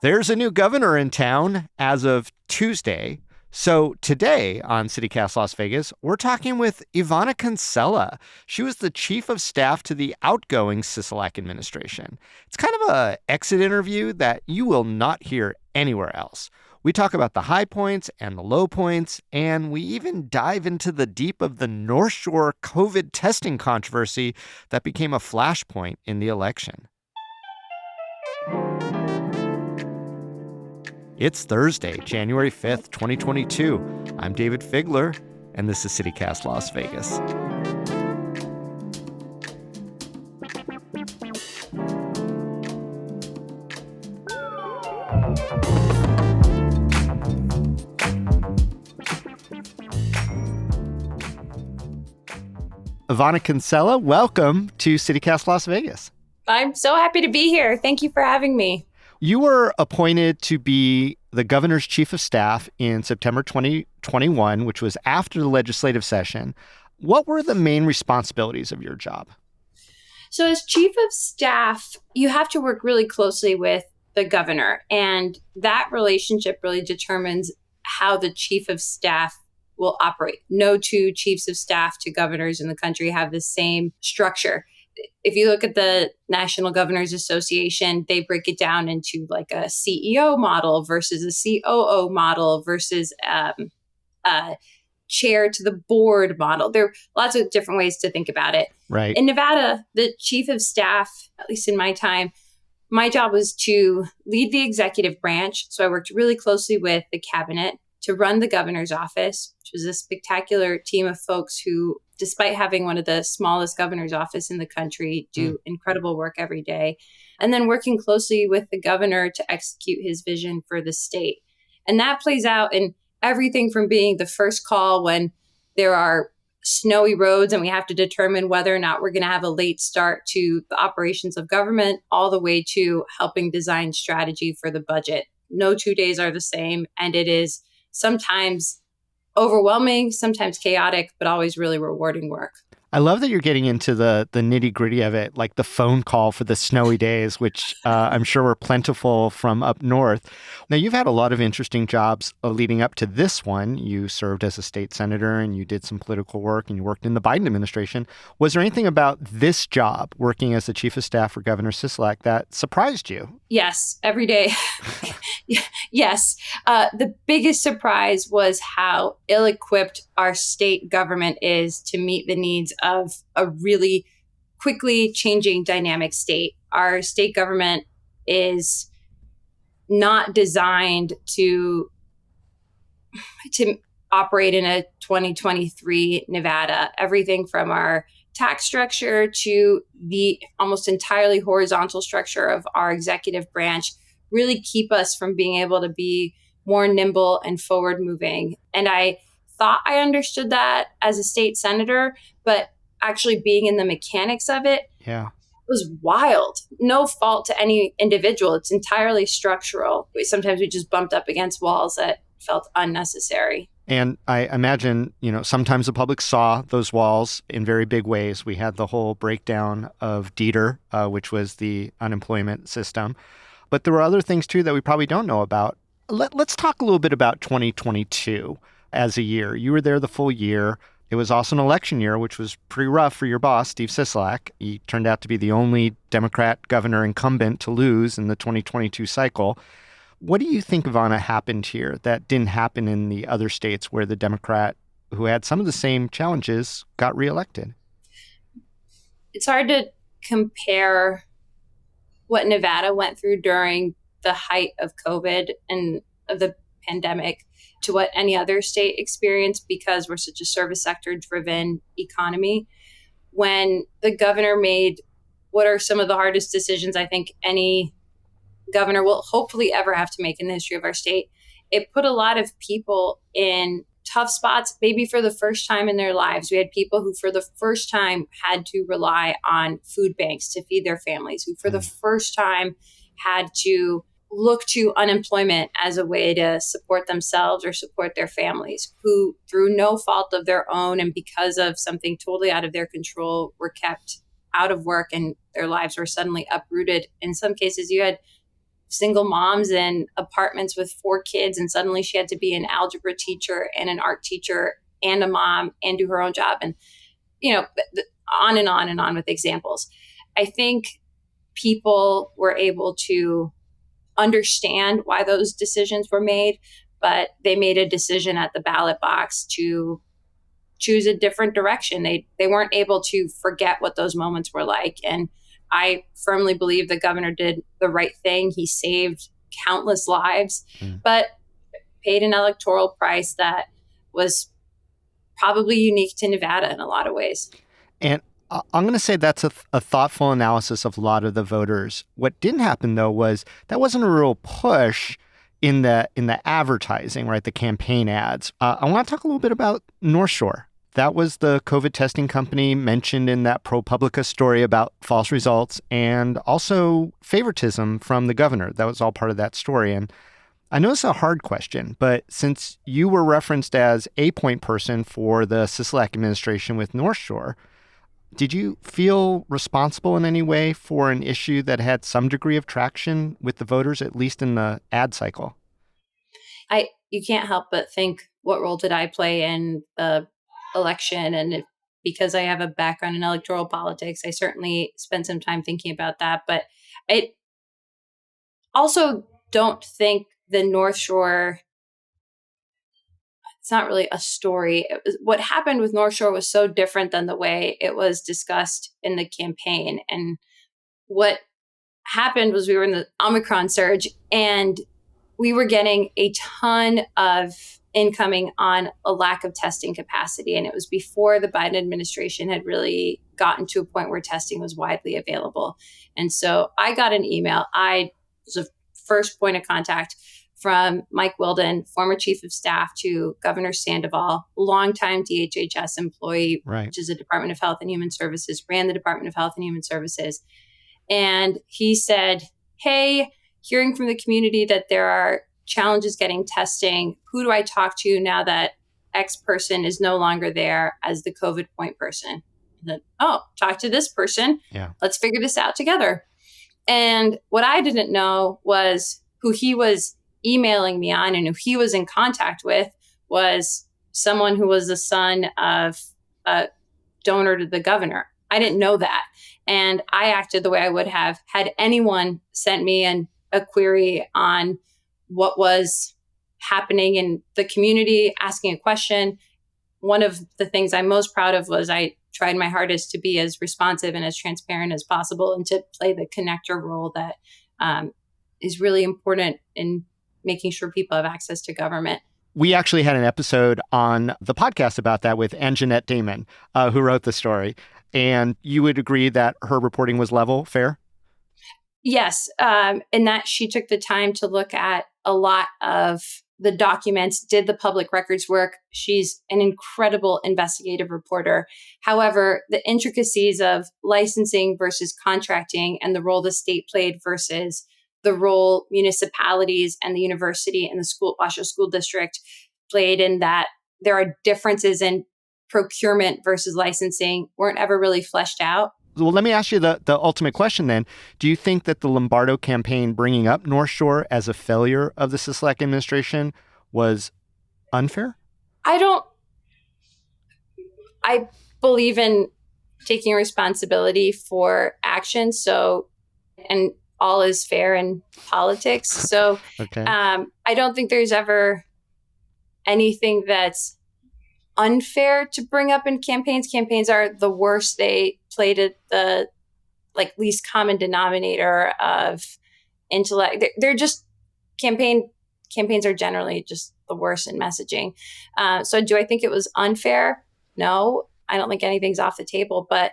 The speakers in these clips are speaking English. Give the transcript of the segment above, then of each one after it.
There's a new governor in town as of Tuesday. So today on CityCast Las Vegas, we're talking with Yvanna Cancela. She was the chief of staff to the outgoing Sisolak administration. It's kind of a exit interview that you will not hear anywhere else. We talk about the high points and the low points, and we even dive into the deep of the Northshore COVID testing controversy that became a flashpoint in the election. It's Thursday, January 5th, 2022. I'm Dayvid Figler, and this is CityCast Las Vegas. Yvanna Cancela, welcome to CityCast Las Vegas. I'm so happy to be here. Thank you for having me. You were appointed to be the governor's chief of staff in September 2021, which was after the legislative session. What were the main responsibilities of your job? So as chief of staff, you have to work really closely with the governor, and that relationship really determines how the chief of staff will operate. No two chiefs of staff to governors in the country have the same structure. If you look at the National Governors Association, they break it down into like a CEO model versus a COO model versus a chair to the board model. There are lots of different ways to think about it. Right. In Nevada, the chief of staff, at least in my time, my job was to lead the executive branch. So I worked really closely with the cabinet to run the governor's office, which was a spectacular team of folks who, despite having one of the smallest governor's office in the country, do incredible work every day. And then working closely with the governor to execute his vision for the state. And that plays out in everything from being the first call when there are snowy roads and we have to determine whether or not we're going to have a late start to the operations of government, all the way to helping design strategy for the budget. No 2 days are the same, and it is sometimes overwhelming, sometimes chaotic, but always really rewarding work. I love that you're getting into the nitty gritty of it, like the phone call for the snowy days, which I'm sure were plentiful from up north. Now, you've had a lot of interesting jobs leading up to this one. You served as a state senator and you did some political work and you worked in the Biden administration. Was there anything about this job, working as the chief of staff for Governor Sisolak, that surprised you? Yes, every day. Yes. The biggest surprise was how ill-equipped our state government is to meet the needs of a really quickly changing dynamic state. Our state government is not designed to operate in a 2023 Nevada. Everything from our tax structure to the almost entirely horizontal structure of our executive branch really keep us from being able to be more nimble and forward moving. And I thought I understood that as a state senator, but actually being in the mechanics of it was wild. No fault to any individual. It's entirely structural. Sometimes we just bumped up against walls that felt unnecessary. And I imagine, sometimes the public saw those walls in very big ways. We had the whole breakdown of DETR, which was the unemployment system. But there were other things, too, that we probably don't know about. Let's talk a little bit about 2022 as a year. You were there the full year. It was also an election year, which was pretty rough for your boss, Steve Sisolak. He turned out to be the only Democrat governor incumbent to lose in the 2022 cycle. What do you think, Yvanna, happened here that didn't happen in the other states where the Democrat, who had some of the same challenges, got reelected? It's hard to compare what Nevada went through during the height of COVID and of the pandemic to what any other state experienced, because we're such a service sector driven economy. When the governor made what are some of the hardest decisions I think any governor will hopefully ever have to make in the history of our state, it put a lot of people in tough spots, maybe for the first time in their lives. We had people who for the first time had to rely on food banks to feed their families, who for the first time had to look to unemployment as a way to support themselves or support their families, who through no fault of their own and because of something totally out of their control were kept out of work and their lives were suddenly uprooted. In some cases, you had single moms in apartments with 4 kids, and suddenly she had to be an algebra teacher and an art teacher and a mom and do her own job. And, on and on and on with examples. I think people were able to understand why those decisions were made, but they made a decision at the ballot box to choose a different direction. They weren't able to forget what those moments were like. And I firmly believe the governor did the right thing. He saved countless lives, but paid an electoral price that was probably unique to Nevada in a lot of ways. And I'm going to say that's a thoughtful analysis of a lot of the voters. What didn't happen, though, was that wasn't a real push in the advertising, right? The campaign ads. I want to talk a little bit about Northshore. That was the COVID testing company mentioned in that ProPublica story about false results and also favoritism from the governor. That was all part of that story. And I know it's a hard question, but since you were referenced as a point person for the Sisolak administration with Northshore, did you feel responsible in any way for an issue that had some degree of traction with the voters, at least in the ad cycle? You can't help but think, what role did I play in the election? And because I have a background in electoral politics, I certainly spent some time thinking about that. But I also don't think the North Shore, it's not really a story. What happened with North Shore was so different than the way it was discussed in the campaign. And what happened was we were in the Omicron surge, and we were getting a ton of incoming on a lack of testing capacity. And it was before the Biden administration had really gotten to a point where testing was widely available. And so I got an email. I was the first point of contact from Mike Wilden, former chief of staff to Governor Sandoval, longtime DHHS employee, right, which is the Department of Health and Human Services, ran the Department of Health and Human Services. And he said, hey, hearing from the community that there are challenges getting testing. Who do I talk to now that X person is no longer there as the COVID point person? And then, talk to this person. Yeah. Let's figure this out together. And what I didn't know was who he was emailing me on and who he was in contact with was someone who was the son of a donor to the governor. I didn't know that. And I acted the way I would have had anyone sent me a query on what was happening in the community, asking a question. One of the things I'm most proud of was I tried my hardest to be as responsive and as transparent as possible and to play the connector role that is really important in making sure people have access to government. We actually had an episode on the podcast about that with Anjanette Damon, who wrote the story. And you would agree that her reporting was level, fair? Yes, and that she took the time to look at a lot of the documents, did the public records work. She's an incredible investigative reporter. However, the intricacies of licensing versus contracting and the role the state played versus the role municipalities and the university and the Washoe School District played in that there are differences in procurement versus licensing weren't ever really fleshed out. Well, let me ask you the ultimate question then. Do you think that the Lombardo campaign bringing up Northshore as a failure of the Sisolak administration was unfair? I believe in taking responsibility for action. So, and all is fair in politics. So okay. I don't think there's ever anything that's unfair to bring up in campaigns. Campaigns are the worst. They played at the least common denominator of intellect. They're just campaigns are generally just the worst in messaging. So do I think it was unfair? No, I don't think anything's off the table, but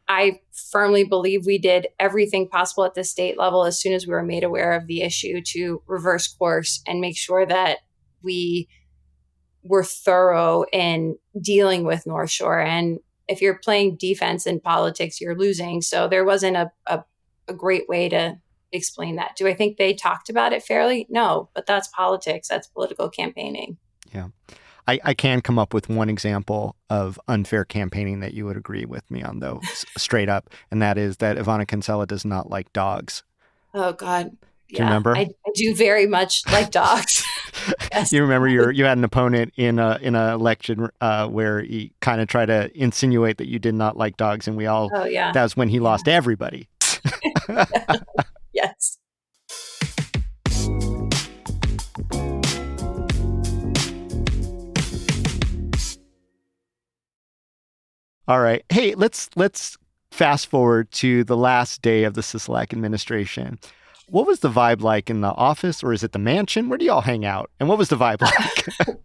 I firmly believe we did everything possible at the state level as soon as we were made aware of the issue to reverse course and make sure that we were thorough in dealing with Northshore. And if you're playing defense in politics, you're losing. So there wasn't a great way to explain that. Do I think they talked about it fairly? No, but that's politics. That's political campaigning. Yeah. I can come up with one example of unfair campaigning that you would agree with me on, though, straight up, and that is that Yvanna Cancela does not like dogs. Oh, God. Do you Yeah, remember? I do very much like dogs. Yes. You remember you had an opponent in a election where he kind of tried to insinuate that you did not like dogs, and Oh, yeah. that was when he Yeah. lost everybody. Yes. All right. Hey, let's fast forward to the last day of the Sisolak administration. What was the vibe like in the office, or is it the mansion? Where do y'all hang out? And what was the vibe like?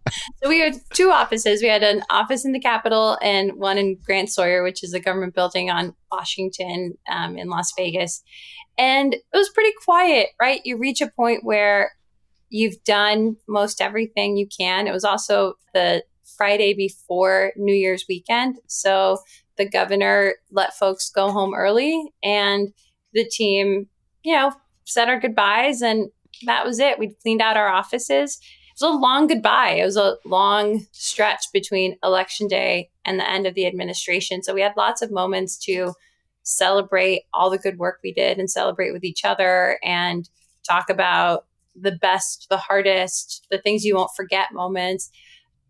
So we had two offices. We had an office in the Capitol and one in Grant Sawyer, which is a government building on Washington in Las Vegas. And it was pretty quiet, right? You reach a point where you've done most everything you can. It was also the Friday before New Year's weekend. So the governor let folks go home early and the team, said our goodbyes and that was it. We'd cleaned out our offices. It was a long goodbye. It was a long stretch between election day and the end of the administration. So we had lots of moments to celebrate all the good work we did and celebrate with each other and talk about the best, the hardest, the things you won't forget moments,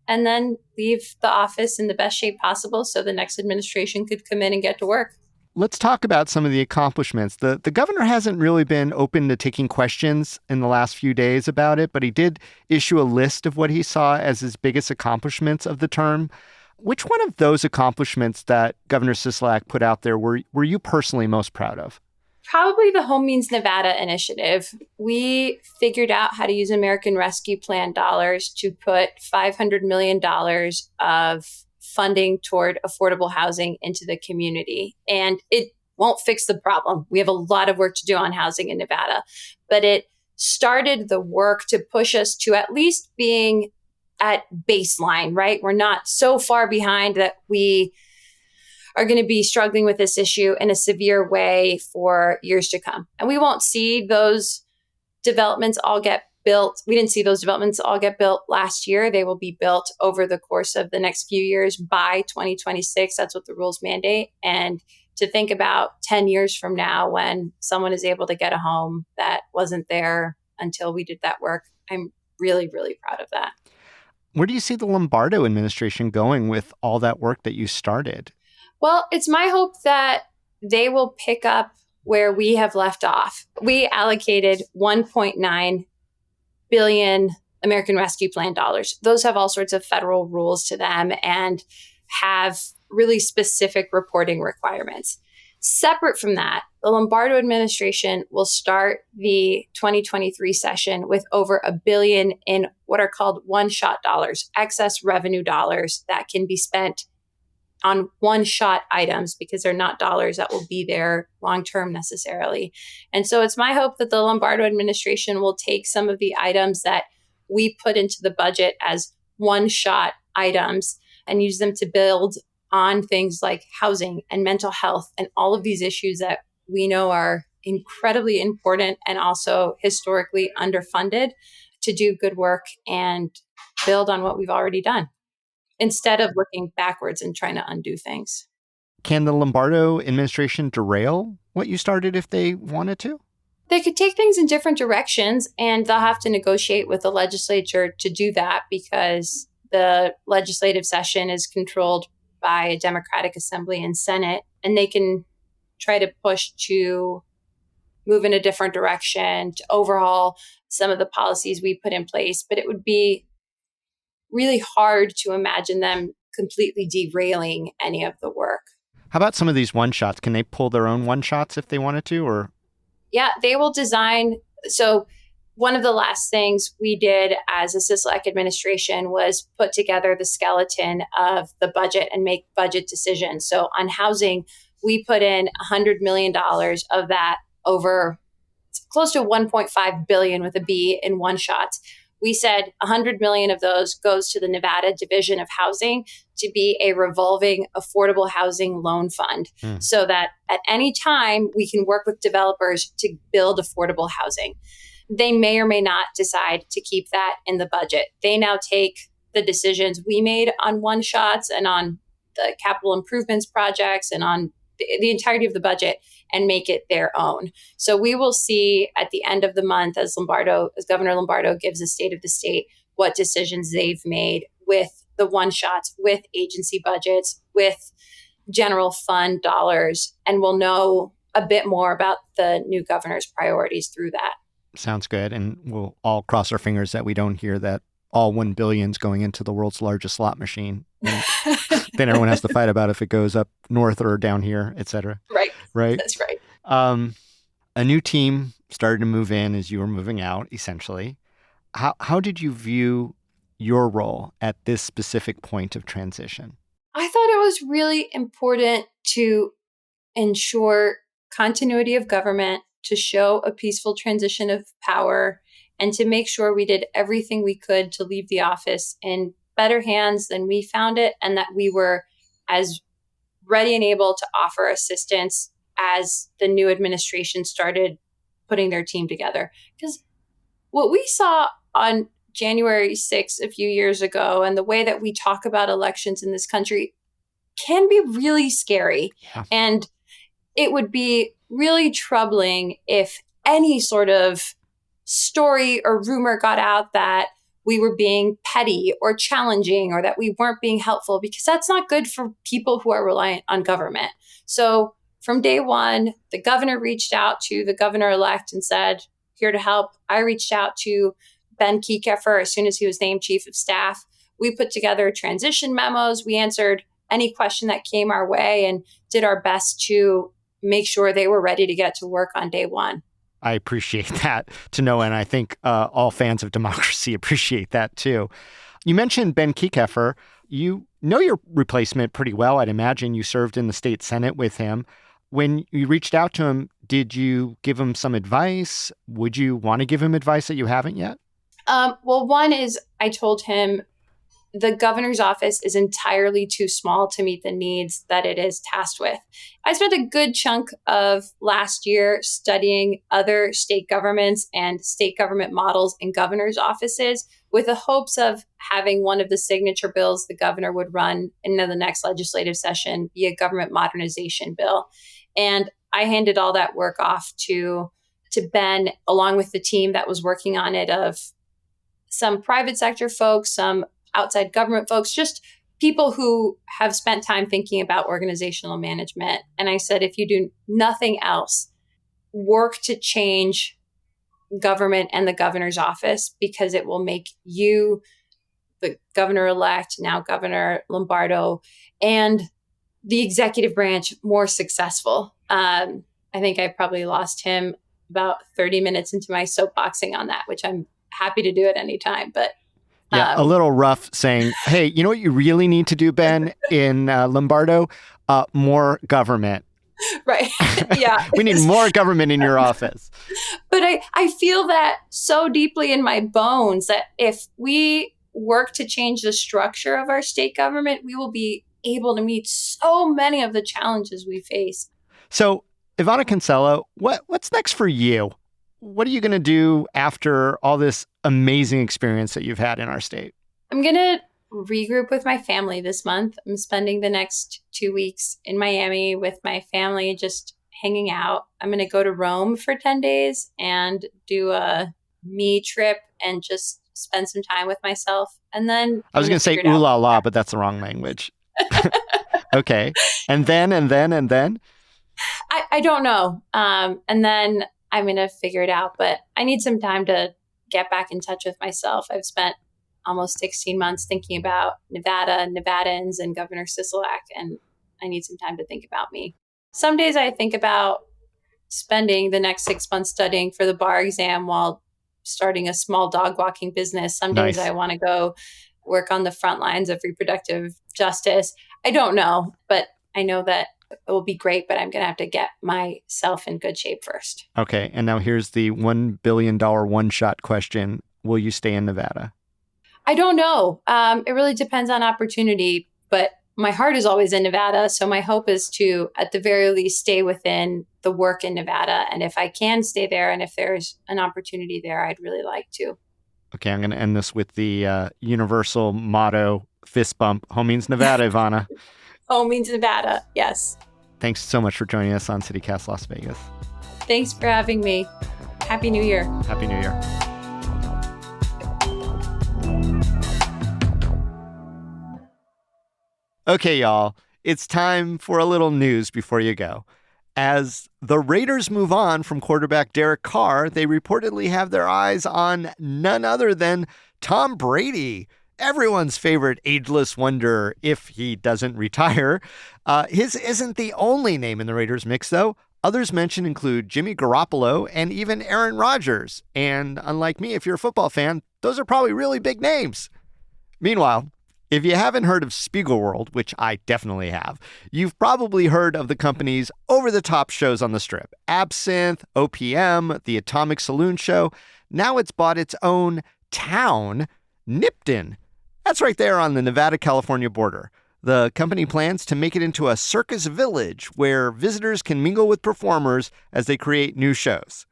and then leave the office in the best shape possible so the next administration could come in and get to work. Let's talk about some of the accomplishments. The governor hasn't really been open to taking questions in the last few days about it, but he did issue a list of what he saw as his biggest accomplishments of the term. Which one of those accomplishments that Governor Sisolak put out there were you personally most proud of? Probably the Home Means Nevada initiative. We figured out how to use American Rescue Plan dollars to put $500 million of funding toward affordable housing into the community. And it won't fix the problem. We have a lot of work to do on housing in Nevada, but it started the work to push us to at least being at baseline, right? We're not so far behind that we are going to be struggling with this issue in a severe way for years to come. And we won't see those developments all get built. We didn't see those developments all get built last year. They will be built over the course of the next few years by 2026. That's what the rules mandate. And to think about 10 years from now when someone is able to get a home that wasn't there until we did that work, I'm really, really proud of that. Where do you see the Lombardo administration going with all that work that you started? Well, it's my hope that they will pick up where we have left off. We allocated $1.9 billion American Rescue Plan dollars. Those have all sorts of federal rules to them and have really specific reporting requirements. Separate from that, the Lombardo administration will start the 2023 session with over $1 billion in what are called one-shot dollars, excess revenue dollars that can be spent on one-shot items because they're not dollars that will be there long-term necessarily. And so it's my hope that the Lombardo administration will take some of the items that we put into the budget as one-shot items and use them to build on things like housing and mental health and all of these issues that we know are incredibly important and also historically underfunded to do good work and build on what we've already done, instead of looking backwards and trying to undo things. Can the Lombardo administration derail what you started if they wanted to? They could take things in different directions, and they'll have to negotiate with the legislature to do that because the legislative session is controlled by a Democratic Assembly and Senate, and they can try to push to move in a different direction, to overhaul some of the policies we put in place. But it would be really hard to imagine them completely derailing any of the work. How about some of these one-shots? Can they pull their own one-shots if they wanted to, or? Yeah, they will design. So one of the last things we did as a Sisolak administration was put together the skeleton of the budget and make budget decisions. So on housing, we put in $100 million of that over close to $1.5 billion with a B in one shot. We said $100 million of those goes to the Nevada Division of Housing to be a revolving affordable housing loan fund so that at any time we can work with developers to build affordable housing. They may or may not decide to keep that in the budget. They now take the decisions we made on one shots and on the capital improvements projects and on the entirety of the budget and make it their own. So we will see at the end of the month, as Governor Lombardo gives a state of the state, what decisions they've made with the one shots, with agency budgets, with general fund dollars, and we'll know a bit more about the new governor's priorities through that. Sounds good. And we'll all cross our fingers that we don't hear that all 1 billion is going into the world's largest slot machine. And then everyone has to fight about if it goes up north or down here, et cetera. Right. Right. That's right. A new team started to move in as you were moving out, essentially. How did you view your role at this specific point of transition? I thought it was really important to ensure continuity of government, to show a peaceful transition of power, and to make sure we did everything we could to leave the office in better hands than we found it, and that we were as ready and able to offer assistance as the new administration started putting their team together. Because what we saw on January 6th a few years ago, and the way that we talk about elections in this country, can be really scary. Yeah. And it would be really troubling if any sort of story or rumor got out that we were being petty or challenging or that we weren't being helpful, because that's not good for people who are reliant on government. So from day one, the governor reached out to the governor-elect and said, here to help. I reached out to Ben Kiekefer as soon as he was named chief of staff. We put together transition memos. We answered any question that came our way and did our best to make sure they were ready to get to work on day one. I appreciate that to know, and I think all fans of democracy appreciate that too. You mentioned Ben Kiekefer. You know your replacement pretty well, I'd imagine. You served in the state Senate with him. When you reached out to him, did you give him some advice? Would you want to give him advice that you haven't yet? Well, one is I told him the governor's office is entirely too small to meet the needs that it is tasked with. I spent a good chunk of last year studying other state governments and state government models in governor's offices with the hopes of having one of the signature bills the governor would run in the next legislative session be a government modernization bill. And I handed all that work off to Ben, along with the team that was working on it, of some private sector folks, some outside government folks, just people who have spent time thinking about organizational management. And I said, if you do nothing else, work to change government and the governor's office, because it will make you, the governor-elect, now Governor Lombardo, and the executive branch more successful. I think I probably lost him about 30 minutes into my soapboxing on that, which I'm happy to do at any time. But yeah, a little rough saying, hey, you know what you really need to do, Ben, in Lombardo? More government. Right. Yeah. We need more government in your office. But I feel that so deeply in my bones that if we work to change the structure of our state government, we will be able to meet so many of the challenges we face. So, Yvanna Cancela, what's next for you? What are you going to do after all this amazing experience that you've had in our state? I'm going to regroup with my family this month. I'm spending the next 2 weeks in Miami with my family, just hanging out. I'm going to go to Rome for 10 days and do a me trip and just spend some time with myself. And then I was going to say ooh la la, but that's the wrong language. Okay. And then? I don't know. And then I'm going to figure it out, but I need some time to get back in touch with myself. I've spent almost 16 months thinking about Nevada, Nevadans, and Governor Sisolak, and I need some time to think about me. Some days I think about spending the next 6 months studying for the bar exam while starting a small dog walking business. Some days I want to go work on the front lines of reproductive justice. I don't know, but I know that it will be great, but I'm going to have to get myself in good shape first. Okay. And now here's the $1 billion one-shot question. Will you stay in Nevada? I don't know. It really depends on opportunity, but my heart is always in Nevada. So my hope is to, at the very least, stay within the work in Nevada. And if I can stay there, and if there's an opportunity there, I'd really like to. Okay. I'm going to end this with the universal motto, fist bump. Home means Nevada, Yvanna. Home means Nevada. Yes. Thanks so much for joining us on CityCast Las Vegas. Thanks for having me. Happy New Year. Happy New Year. Okay, y'all, it's time for a little news before you go. As the Raiders move on from quarterback Derek Carr, they reportedly have their eyes on none other than Tom Brady, everyone's favorite ageless wonder if he doesn't retire. His isn't the only name in the Raiders mix, though. Others mentioned include Jimmy Garoppolo and even Aaron Rodgers. And unlike me, if you're a football fan, those are probably really big names. Meanwhile, if you haven't heard of Spiegelworld, which I definitely have, you've probably heard of the company's over-the-top shows on the Strip. Absinthe, OPM, The Atomic Saloon Show. Now it's bought its own town, Nipton. That's right there on the Nevada-California border. The company plans to make it into a circus village where visitors can mingle with performers as they create new shows.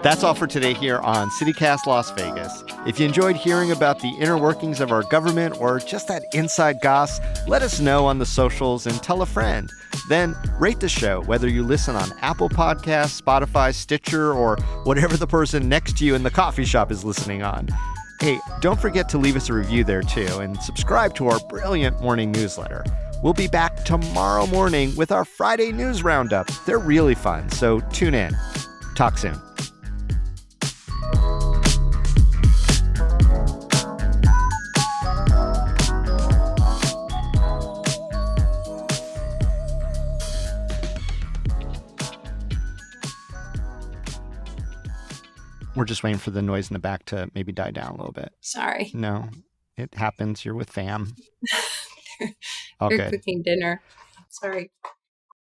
That's all for today here on CityCast Las Vegas. If you enjoyed hearing about the inner workings of our government or just that inside goss, let us know on the socials and tell a friend. Then rate the show, whether you listen on Apple Podcasts, Spotify, Stitcher, or whatever the person next to you in the coffee shop is listening on. Hey, don't forget to leave us a review there too, and subscribe to our brilliant morning newsletter. We'll be back tomorrow morning with our Friday news roundup. They're really fun, so tune in. Talk soon. We're just waiting for the noise in the back to maybe die down a little bit. Sorry. No, it happens. You're with fam. All They're good. cooking dinner. Sorry.